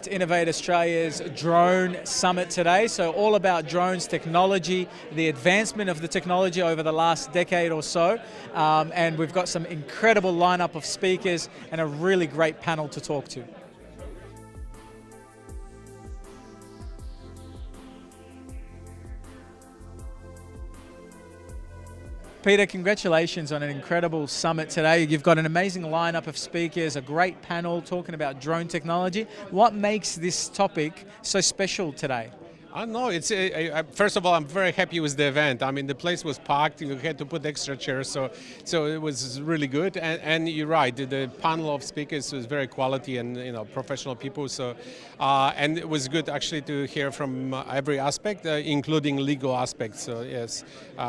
at Innovate Australia's Drone Summit today. So all about drones technology, the advancement of the technology over the last decade or so. And we've got some incredible lineup of speakers and a really great panel to talk to. Peter, congratulations on an incredible summit today. You've got an amazing lineup of speakers, a great panel talking about drone technology. What makes this topic so special today? I don't know. First of all, I'm very happy with the event. I mean, the place was packed. You had to put extra chairs, so it was really good. And you're right. The panel of speakers was very quality and professional people. So, and it was good actually to hear from every aspect, including legal aspects. So yes,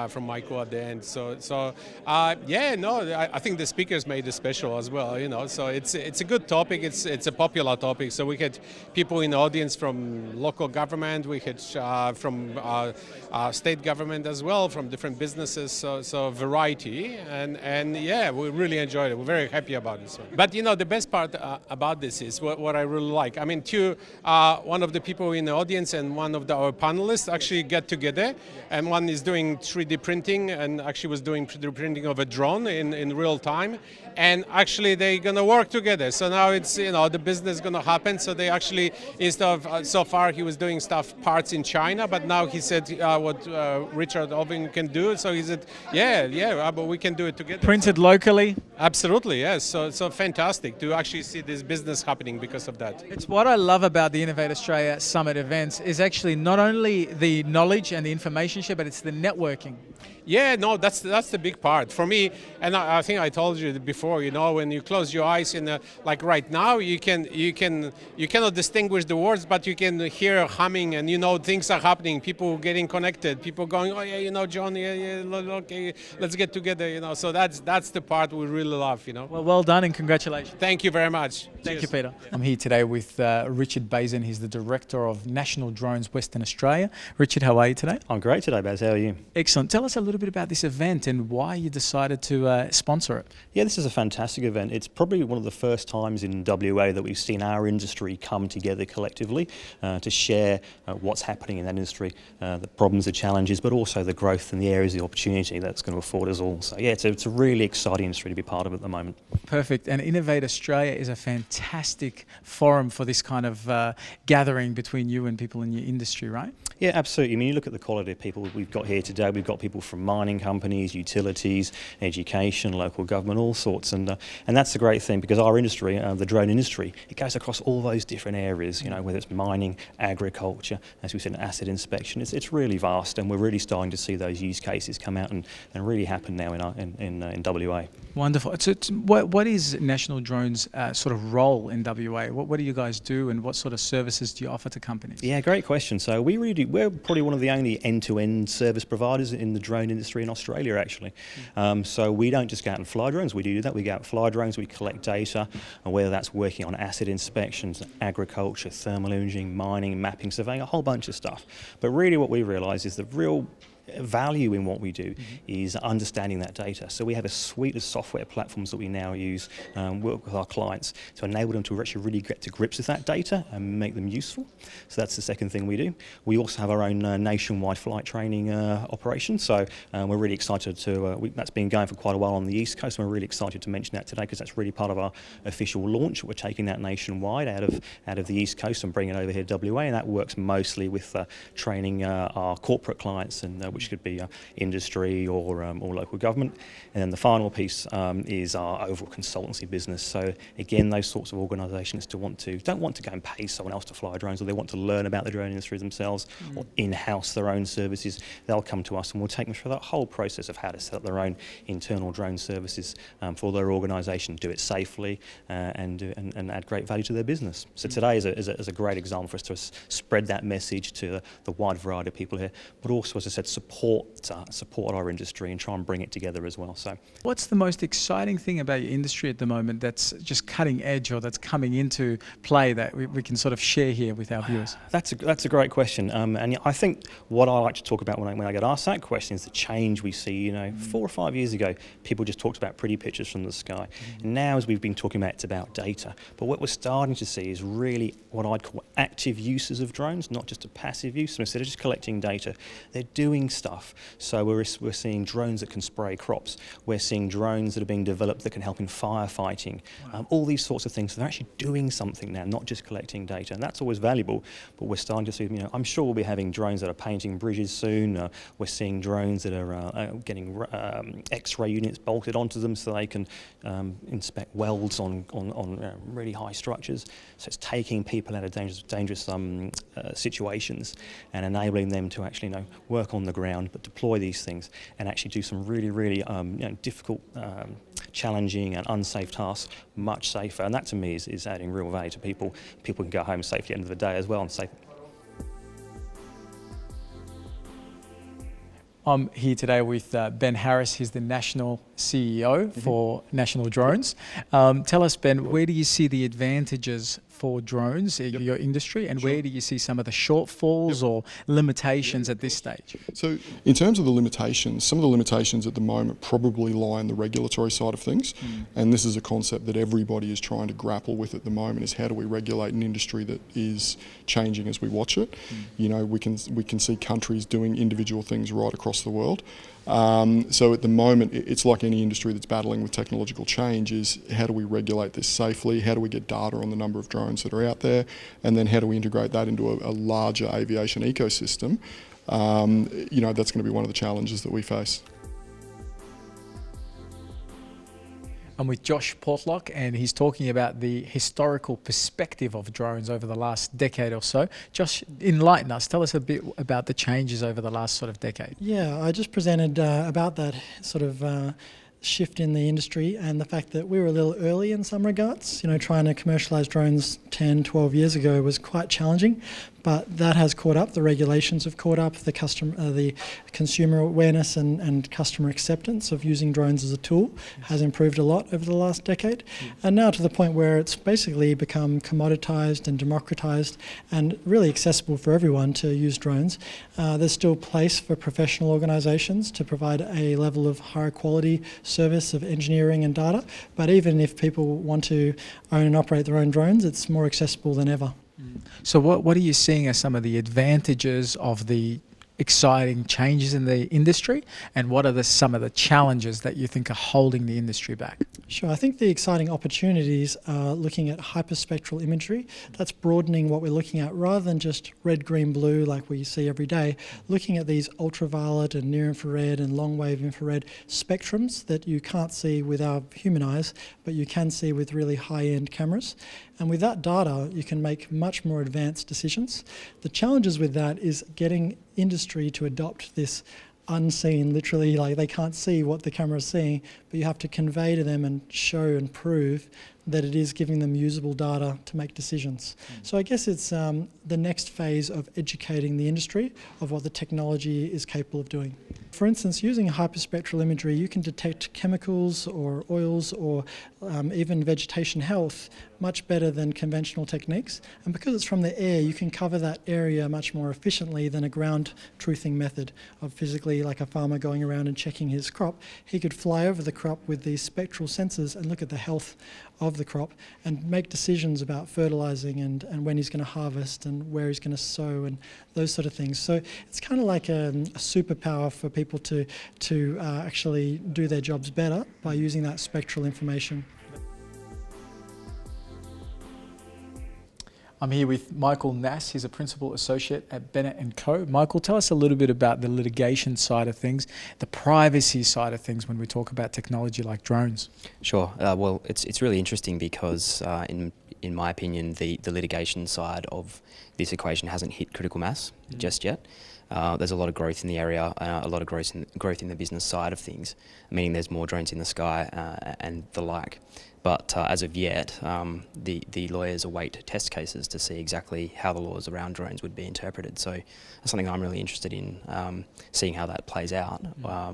from Michael at the end. I think the speakers made it special as well. So it's a good topic. It's a popular topic. So we had people in the audience from local government. We had from state government as well, from different businesses, so variety, and yeah, we really enjoyed it. We're very happy about this one. But the best part about this is what I really like. I mean, one of the people in the audience and one of our panelists actually get together, and one is doing 3D printing and actually was doing 3D printing of a drone in real time, and actually they're gonna work together. So now it's the business is gonna happen. So they actually, instead of so far he was doing parts in China, but now he said what Richard Oving can do. So he said, but we can do it together. Printed locally? Absolutely, yes. So fantastic to actually see this business happening because of that. It's what I love about the Innovate Australia Summit events is actually not only the knowledge and the information share, but it's the networking. Yeah, no, that's the big part for me. And I think I told you before. When you close your eyes like right now, you cannot distinguish the words, but you can hear humming, and things are happening. People getting connected. People going, oh yeah, John, yeah, okay, let's get together. So that's the part we really love. Well done and congratulations. Thank you very much. Thank you, Peter. I'm here today with Richard Bazin. He's the Director of National Drones Western Australia. Richard, how are you today? I'm great today, Baz. How are you? Excellent. Tell us a little bit about this event and why you decided to sponsor it. Yeah, this is a fantastic event. It's probably one of the first times in WA that we've seen our industry come together collectively to share what's happening in that industry, the problems, the challenges, but also the growth and the areas of opportunity that's going to afford us all. So yeah, it's a really exciting industry to be part of at the moment. Perfect. And Innovate Australia is a fantastic forum for this kind of gathering between you and people in your industry, right? Yeah, absolutely. I mean, you look at the quality of people we've got here today. We've got people from mining companies, utilities, education, local government, all sorts. And that's the great thing, because our industry, the drone industry, it goes across all those different areas, whether it's mining, agriculture, as we said, asset inspection. It's really vast, and we're really starting to see those use cases come out and really happen now in WA. Wonderful. So what is National Drone's sort of role in WA? What do you guys do, and what sort of services do you offer to companies? Yeah, great question. So we're probably one of the only end-to-end service providers in the drone industry in Australia, actually. So we don't just go out and fly drones. We do that. We go out and fly drones. We collect data, whether that's working on asset inspections, agriculture, thermal imaging, mining, mapping, surveying, a whole bunch of stuff. But really what we realise is the real value in what we do is understanding that data. So we have a suite of software platforms that we now use, work with our clients to enable them to actually really get to grips with that data and make them useful. So that's the second thing we do. We also have our own nationwide flight training operation. So we're really excited to, that's been going for quite a while on the East Coast, and we're really excited to mention that today because that's really part of our official launch. We're taking that nationwide out of the East Coast and bringing it over here to WA, and that works mostly with training our corporate clients, and which could be industry or local government. And then the final piece is our overall consultancy business. So again, those sorts of organisations don't want to go and pay someone else to fly drones, or they want to learn about the drone industry themselves or in-house their own services. They'll come to us and we'll take them through that whole process of how to set up their own internal drone services for their organisation, do it safely and add great value to their business. So today is a great example for us to spread that message to the wide variety of people here, but also, as I said, support our industry and try and bring it together as well. So, what's the most exciting thing about your industry at the moment that's just cutting edge or that's coming into play that we can sort of share here with our viewers? That's a great question, and I think what I like to talk about when I get asked that question is the change we see. 4 or 5 years ago, people just talked about pretty pictures from the sky. And now, as we've been talking about, it's about data. But what we're starting to see is really what I'd call active uses of drones, not just a passive use. So instead of just collecting data, they're doing stuff. So we're seeing drones that can spray crops. We're seeing drones that are being developed that can help in firefighting. All these sorts of things. So they're actually doing something now, not just collecting data. And that's always valuable. But we're starting to see, I'm sure we'll be having drones that are painting bridges soon. We're seeing drones that are getting X-ray units bolted onto them so they can inspect welds on really high structures. So it's taking people out of dangerous situations and enabling them to actually work on the ground, but deploy these things and actually do some really difficult, challenging and unsafe tasks much safer. And that to me is adding real value to people. People can go home safely at the end of the day as well and safe. I'm here today with Ben Harris. He's the National CEO for National Drones. Tell us, Ben, where do you see the advantages for drones in your industry, and where do you see some of the shortfalls or limitations at this stage? So in terms of the limitations, some of the limitations at the moment probably lie in the regulatory side of things, and this is a concept that everybody is trying to grapple with at the moment, is how do we regulate an industry that is changing as we watch it. We can see countries doing individual things right across the world. So at the moment, it's like any industry that's battling with technological change, is how do we regulate this safely, how do we get data on the number of drones that are out there, and then how do we integrate that into a larger aviation ecosystem. That's going to be one of the challenges that we face. I'm with Josh Portlock, and he's talking about the historical perspective of drones over the last decade or so. Josh, enlighten us. Tell us a bit about the changes over the last sort of decade. Yeah, I just presented about that sort of shift in the industry and the fact that we were a little early in some regards. Trying to commercialise drones 10, 12 years ago was quite challenging, but that has caught up. The regulations have caught up. The consumer awareness and customer acceptance of using drones as a tool has improved a lot over the last decade, and now to the point where it's basically become commoditised and democratised and really accessible for everyone to use drones. There's still place for professional organisations to provide a level of higher quality service of engineering and data, but even if people want to own and operate their own drones, it's more accessible than ever. So what are you seeing as some of the advantages of the exciting changes in the industry, and what are some of the challenges that you think are holding the industry back? Sure, I think the exciting opportunities are looking at hyperspectral imagery. That's broadening what we're looking at, rather than just red, green, blue like we see every day, looking at these ultraviolet and near infrared and long wave infrared spectrums that you can't see with our human eyes, but you can see with really high-end cameras. And with that data, you can make much more advanced decisions. The challenges with that is getting industry to adopt this unseen, literally, like they can't see what the camera is seeing, but you have to convey to them and show and prove that it is giving them usable data to make decisions. So I guess it's the next phase of educating the industry of what the technology is capable of doing. For instance, using hyperspectral imagery, you can detect chemicals or oils or even vegetation health much better than conventional techniques. And because it's from the air, you can cover that area much more efficiently than a ground truthing method of physically, like a farmer going around and checking his crop. He could fly over the crop with these spectral sensors and look at the health of the crop and make decisions about fertilising and when he's going to harvest and where he's going to sow and those sort of things. So it's kind of like a superpower for people to actually do their jobs better by using that spectral information. I'm here with Michael Nash. He's a Principal Associate at Bennett & Co. Michael, tell us a little bit about the litigation side of things, the privacy side of things when we talk about technology like drones. Sure. Well, it's really interesting because, in my opinion, the litigation side of this equation hasn't hit critical mass just yet. There's a lot of growth in the area, a lot of growth in the business side of things, meaning there's more drones in the sky and the like. But as of yet, the lawyers await test cases to see exactly how the laws around drones would be interpreted. So that's something I'm really interested in, seeing how that plays out,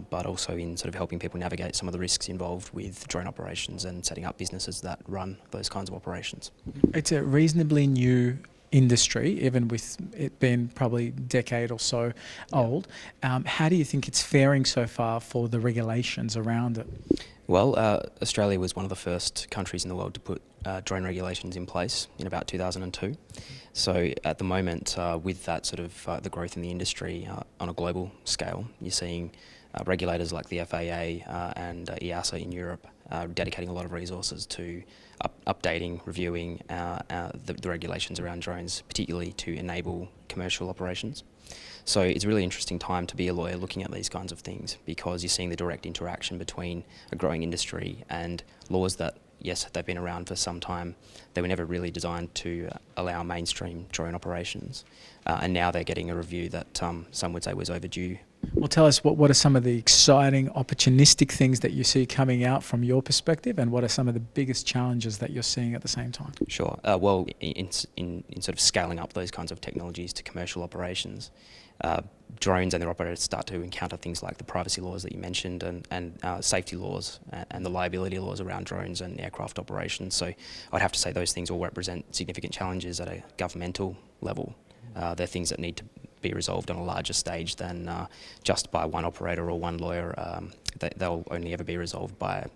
but also in sort of helping people navigate some of the risks involved with drone operations and setting up businesses that run those kinds of operations. It's a reasonably new industry, even with it being probably a decade or so old. How do you think it's faring so far for the regulations around it? Well, Australia was one of the first countries in the world to put drone regulations in place in about 2002. So at the moment, with that sort of the growth in the industry on a global scale, you're seeing regulators like the FAA and EASA in Europe dedicating a lot of resources to updating, reviewing the regulations around drones, particularly to enable commercial operations. So it's a really interesting time to be a lawyer looking at these kinds of things, because you're seeing the direct interaction between a growing industry and laws that, yes, they've been around for some time. They were never really designed to allow mainstream drone operations. And now they're getting a review that some would say was overdue. Well, tell us what are some of the exciting, opportunistic things that you see coming out from your perspective, and what are some of the biggest challenges that you're seeing at the same time? Sure. Well, in sort of scaling up those kinds of technologies to commercial operations, drones and their operators start to encounter things like the privacy laws that you mentioned, and safety laws and the liability laws around drones and aircraft operations. So I'd have to say those things all represent significant challenges at a governmental level. They're things that need to be resolved on a larger stage than just by one operator or one lawyer. They'll only ever be resolved by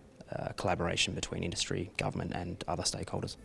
collaboration between industry, government and other stakeholders.